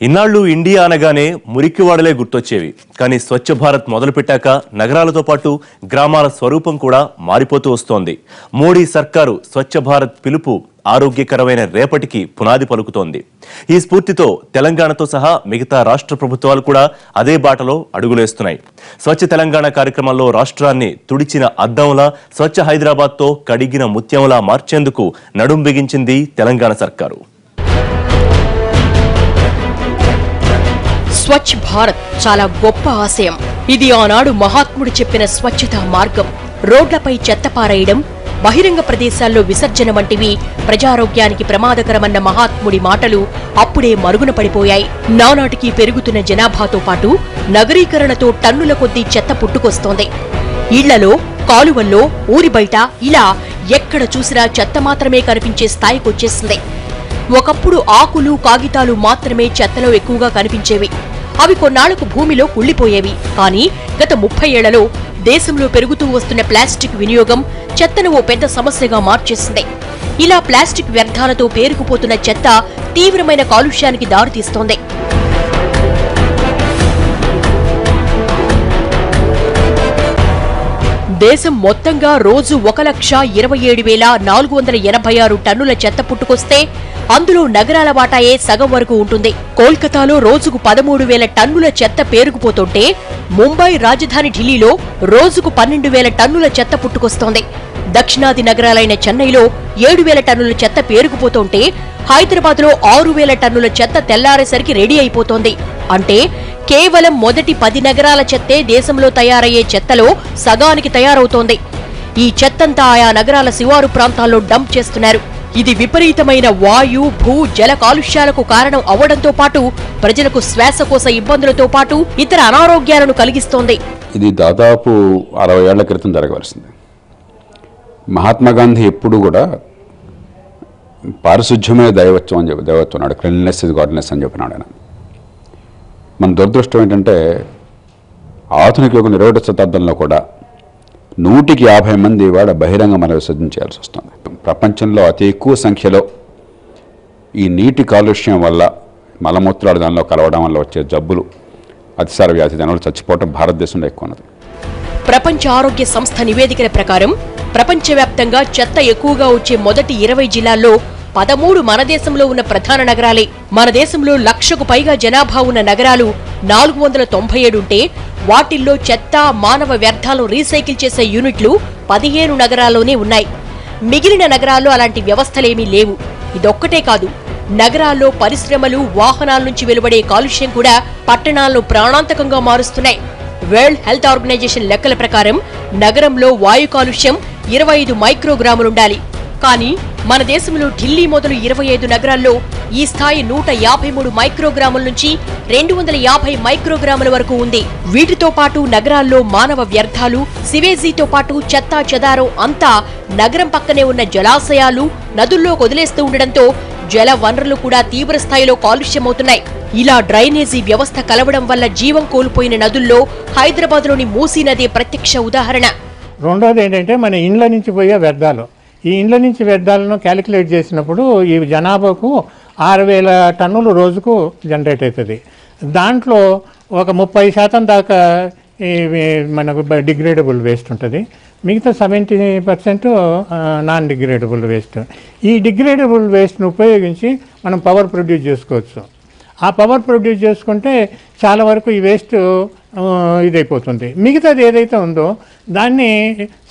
ఇన్నాళ్ళు ఇండియా అనగానే మురికివాడలే గుర్తొచ్చేవి. కానీ స్వచ్ఛ భారత్ మొదలుపెట్టాక నగరాలతో పాటు గ్రామాల స్వరూపం కూడా మారిపోతూ వస్తోంది. మోడీ సర్కారు స్వచ్ఛ భారత్ పిలుపు ఆరోగ్యకరమైన రేపటికి పునాది పలుకుతోంది. ఈ స్ఫూర్తితో తెలంగాణతో సహా మిగతా రాష్ట్ర ప్రభుత్వాలు కూడా అదే బాటలో అడుగులేస్తున్నాయి. స్వచ్ఛ తెలంగాణ కార్యక్రమంలో రాష్ట్రాన్ని తుడిచిన అద్దంలా, స్వచ్ఛ హైదరాబాద్తో కడిగిన ముత్యంలా మార్చేందుకు నడుం బిగించింది తెలంగాణ సర్కారు. స్వచ్ఛ భారత్ చాలా గొప్ప ఆశయం. ఇది ఆనాడు మహాత్ముడు చెప్పిన స్వచ్ఛతా మార్గం. రోడ్లపై చెత్త పారేయడం, బహిరంగ ప్రదేశాల్లో విసర్జన వంటివి ప్రజారోగ్యానికి ప్రమాదకరమన్న మహాత్ముడి మాటలు అప్పుడే మరుగున పడిపోయాయి. నానాటికి పెరుగుతున్న జనాభాతో పాటు నగరీకరణతో టన్నుల కొద్దీ చెత్త పుట్టుకొస్తోంది. ఇళ్లలో, కాలువల్లో, ఊరి బయట ఇలా ఎక్కడ చూసినా చెత్త మాత్రమే కనిపించే స్థాయికొచ్చేసింది. ఒకప్పుడు ఆకులు, కాగితాలు మాత్రమే చెత్తలో ఎక్కువగా కనిపించేవి. అవి కొన్నాళ్లకు భూమిలో కుళ్లిపోయేవి. కానీ గత 30 ఏళ్లలో దేశంలో పెరుగుతూ వస్తున్న ప్లాస్టిక్ వినియోగం చెత్తను ఓ పెద్ద సమస్యగా మార్చేసింది. ఇలా ప్లాస్టిక్ వ్యర్థాలతో పేరుకుపోతున్న చెత్త తీవ్రమైన కాలుష్యానికి దారితీస్తోంది. దేశం మొత్తంగా రోజు 1,27,486 టన్నుల చెత్త పుట్టుకొస్తే అందులో నగరాల వాటాయే సగం వరకు ఉంటుంది. కోల్కతాలో రోజుకు 13,000 టన్నుల చెత్త పేరుకుపోతుంటే ముంబై, రాజధాని ఢిల్లీలో రోజుకు 12,000 టన్నుల చెత్త పుట్టుకొస్తోంది. దక్షిణాది నగరాలైన చెన్నైలో 7,000 టన్నుల చెత్త పేరుకుపోతుంటే హైదరాబాద్లో 6,000 టన్నుల చెత్త తెల్లారేసరికి రెడీ అయిపోతోంది. అంటే కేవలం మొదటి 10 నగరాల చెత్తే దేశంలో తయారయ్యే చెత్తలో సగానికి తయారవుతోంది. ఈ చెత్తంతా ఆయా నగరాల శివారు ప్రాంతాల్లో డంప్ చేస్తున్నారు. ఇది విపరీతమైన వాయు, భూ, జల కాలుష్యాలకు కారణం అవడంతో పాటు ప్రజలకు శ్వాసకోశ ఇబ్బందులతో పాటు ఇతర అనారోగ్యాలను కలిగిస్తోంది. ఇది దాదాపు 60 ఏళ్ల క్రితం జరగవలసింది. మహాత్మాగాంధీ ఎప్పుడు కూడా పారిశుధ్యమే దైవత్వం అని చెప్పి దైవత్వం క్లీన్లెస్ ఇస్ గాడ్నెస్ అని చెప్పినాడు ఆయన. మన దురదృష్టం ఏంటంటే ఆధునిక యుగం 20వ శతాబ్దంలో కూడా 150 మంది వాడ బహిరంగ మల విసర్జన చేయాల్సి వస్తుంది. ప్రపంచంలో అతి ఎక్కువ సంఖ్యలో ఈ నీటి కాలుష్యం వల్ల, మలమూత్రాలు దానిలో కలవడం వల్ల వచ్చే జబ్బులు, అతిసార వ్యాధి దానివల్ల చచ్చిపోవడం భారతదేశంలో ఎక్కువ ఉన్నది. ప్రపంచ ఆరోగ్య సంస్థ నివేదికల ప్రకారం ప్రపంచవ్యాప్తంగా చెత్త ఎక్కువగా వచ్చే మొదటి 20 జిల్లాల్లో 13 మన దేశంలో ఉన్న ప్రధాన నగరాలే. మన దేశంలో 1,00,000కు పైగా జనాభా ఉన్న నగరాలు 497 ఉంటే వాటిల్లో చెత్త, మానవ వ్యర్థాలను రీసైకిల్ చేసే యూనిట్లు 15 నగరాల్లోనే ఉన్నాయి. మిగిలిన నగరాల్లో అలాంటి వ్యవస్థలేమీ లేవు. ఇదొక్కటే కాదు, నగరాల్లో పరిశ్రమలు, వాహనాల నుంచి వెలువడే కాలుష్యం కూడా పట్టణాలను ప్రాణాంతకంగా మారుస్తున్నాయి. వరల్డ్ హెల్త్ ఆర్గనైజేషన్ లెక్కల ప్రకారం నగరంలో వాయు కాలుష్యం 25 మైక్రోగ్రాములుండాలి. కానీ మన దేశంలో ఢిల్లీ మొదలు 25 నగరాల్లో ఈ స్థాయి 153 మైక్రోగ్రాముల నుంచి 250 మైక్రోగ్రాముల వరకు ఉంది. వీటితో పాటు నగరాల్లో మానవ వ్యర్థాలు, సివేజీతో పాటు చెత్తా చెదారం అంతా నగరం పక్కనే ఉన్న జలాశయాలు, నదుల్లో వదిలేస్తూ ఉండడంతో జల వనరులు కూడా తీవ్ర స్థాయిలో కాలుష్యమవుతున్నాయి. ఇలా డ్రైనేజీ వ్యవస్థ కలవడం వల్ల జీవం కోల్పోయిన నదుల్లో హైదరాబాద్లోని మూసీ నది ప్రత్యక్ష ఉదాహరణ. రెండోది ఏంటంటే మన ఇండ్ల నుంచి పోయే వ్యర్థాలు. ఈ ఇండ్ల నుంచి వ్యర్థాలను క్యాలిక్యులేట్ చేసినప్పుడు ఈ జనాభాకు 6,000 టన్నులు రోజుకు జనరేట్ అవుతుంది. దాంట్లో ఒక 30% దాకా మనకు డిగ్రేడబుల్ వేస్ట్ ఉంటుంది. మిగతా 70% నాన్ డిగ్రేడబుల్ వేస్ట్. ఈ డిగ్రేడబుల్ వేస్ట్ను ఉపయోగించి మనం పవర్ ప్రొడ్యూస్ చేసుకోవచ్చు. ఆ పవర్ ప్రొడ్యూస్ చేసుకుంటే చాలా వరకు ఈ వేస్ట్ ఇదైపోతుంది. మిగతాది ఏదైతే ఉందో దాన్ని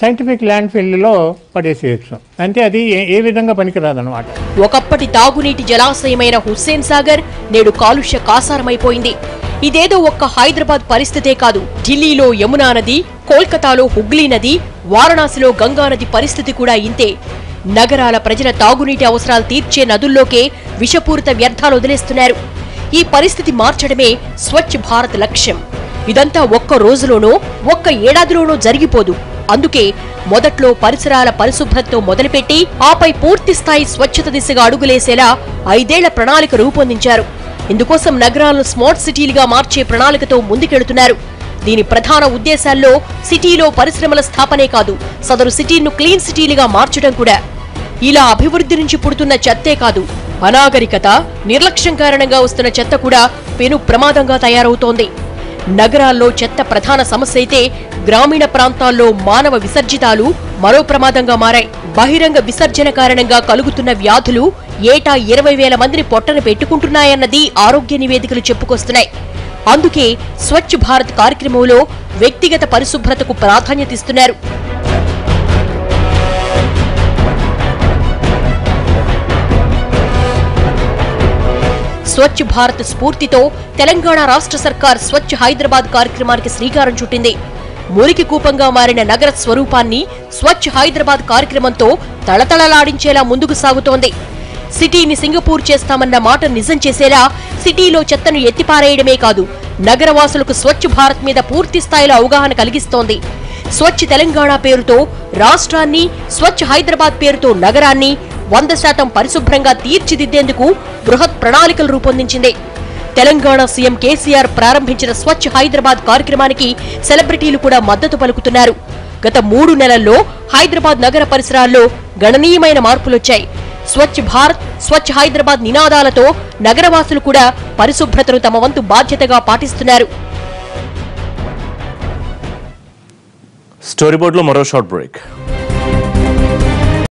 సైంటిఫిక్ ల్యాండ్ ఫిల్లో పడేసేయచ్చు. అంటే అది ఏ విధంగా పనికిరాదన్నమాట. ఒకప్పటి తాగునీటి జలాశయమైన హుస్సేన్ సాగర్ నేడు కాలుష్య కాసారమైపోయింది. ఇదేదో ఒక్క హైదరాబాద్ పరిస్థితే కాదు. ఢిల్లీలో యమునా నది, కోల్కతాలో హుగ్లీ నది, వారణాసిలో గంగా నది పరిస్థితి కూడా ఇంతే. నగరాల ప్రజల తాగునీటి అవసరాలు తీర్చే నదుల్లోకే విషపూరిత వ్యర్థాలు వదిలేస్తున్నారు. ఈ పరిస్థితి మార్చడమే స్వచ్ఛ భారత్ లక్ష్యం. ఇదంతా ఒక్క రోజులోనో, ఒక్క ఏడాదిలోనో జరిగిపోదు. అందుకే మొదట్లో పరిసరాల పరిశుభ్రతతో మొదలుపెట్టి ఆపై పూర్తి స్థాయి స్వచ్ఛత దిశగా అడుగులేసేలా 5 ఏళ్ల ప్రణాళిక రూపొందించారు. ఇందుకోసం నగరాలను స్మార్ట్ సిటీలుగా మార్చే ప్రణాళికతో ముందుకెడుతున్నారు. దీని ప్రధాన ఉద్దేశాల్లో సిటీలో పరిశ్రమల స్థాపనే కాదు, సదరు సిటీను క్లీన్ సిటీలుగా మార్చడం కూడా. ఇలా అభివృద్ధి నుంచి పుడుతున్న చెత్తే కాదు, అనాగరికత, నిర్లక్ష్యం కారణంగా వస్తున్న చెత్త కూడా పెను ప్రమాదంగా తయారవుతోంది. నగరాల్లో చెత్త ప్రధాన సమస్య అయితే గ్రామీణ ప్రాంతాల్లో మానవ విసర్జితాలు మరో ప్రమాదంగా మారాయి. బహిరంగ విసర్జన కారణంగా కలుగుతున్న వ్యాధులు ఏటా 20,000 మందిని పొట్టన పెట్టుకుంటున్నాయన్నది ఆరోగ్య నివేదికలు చెప్పుకొస్తున్నాయి. అందుకే స్వచ్ఛ భారత్ కార్యక్రమంలో వ్యక్తిగత పరిశుభ్రతకు ప్రాధాన్యత ఇస్తున్నారు. స్వచ్ఛ భారత్ స్ఫూర్తితో తెలంగాణ రాష్ట్ర సర్కార్ స్వచ్ఛ హైదరాబాద్ కార్యక్రమానికి శ్రీకారం చుట్టింది. మురికి కూపంగా మారిన నగర స్వరూపాన్ని స్వచ్ఛ హైదరాబాద్ కార్యక్రమంతో తళతళలాడించేలా ముందుకు సాగుతోంది. సిటీని సింగపూర్ చేస్తామన్న మాట నిజం చేసేలా సిటీలో చెత్తను ఎత్తిపారేయడమే కాదు, నగరవాసులకు స్వచ్ఛ భారత్ మీద పూర్తి స్థాయిలో అవగాహన కలిగిస్తోంది. స్వచ్ఛ తెలంగాణ పేరుతో రాష్ట్రాన్ని, స్వచ్ఛ హైదరాబాద్ పేరుతో నగరాన్ని 100% పరిశుభ్రంగా తీర్చిదిద్దేందుకు బృహత్ ప్రణాళికలు రూపొందించింది. తెలంగాణ సీఎం కేసీఆర్ ప్రారంభించిన స్వచ్ఛ హైదరాబాద్ కార్యక్రమానికి సెలబ్రిటీలు కూడా మద్దతు పలుకుతున్నారు. గత 3 నెలల్లో హైదరాబాద్ నగర పరిసరాల్లో గణనీయమైన మార్పులొచ్చాయి. స్వచ్ఛ భారత్, స్వచ్ఛ హైదరాబాద్ నినాదాలతో నగరవాసులు కూడా పరిశుభ్రతను తమ వంతు బాధ్యతగా పాటిస్తున్నారు. స్టోరీ బోర్డులో మరో షార్ట్ బ్రేక్.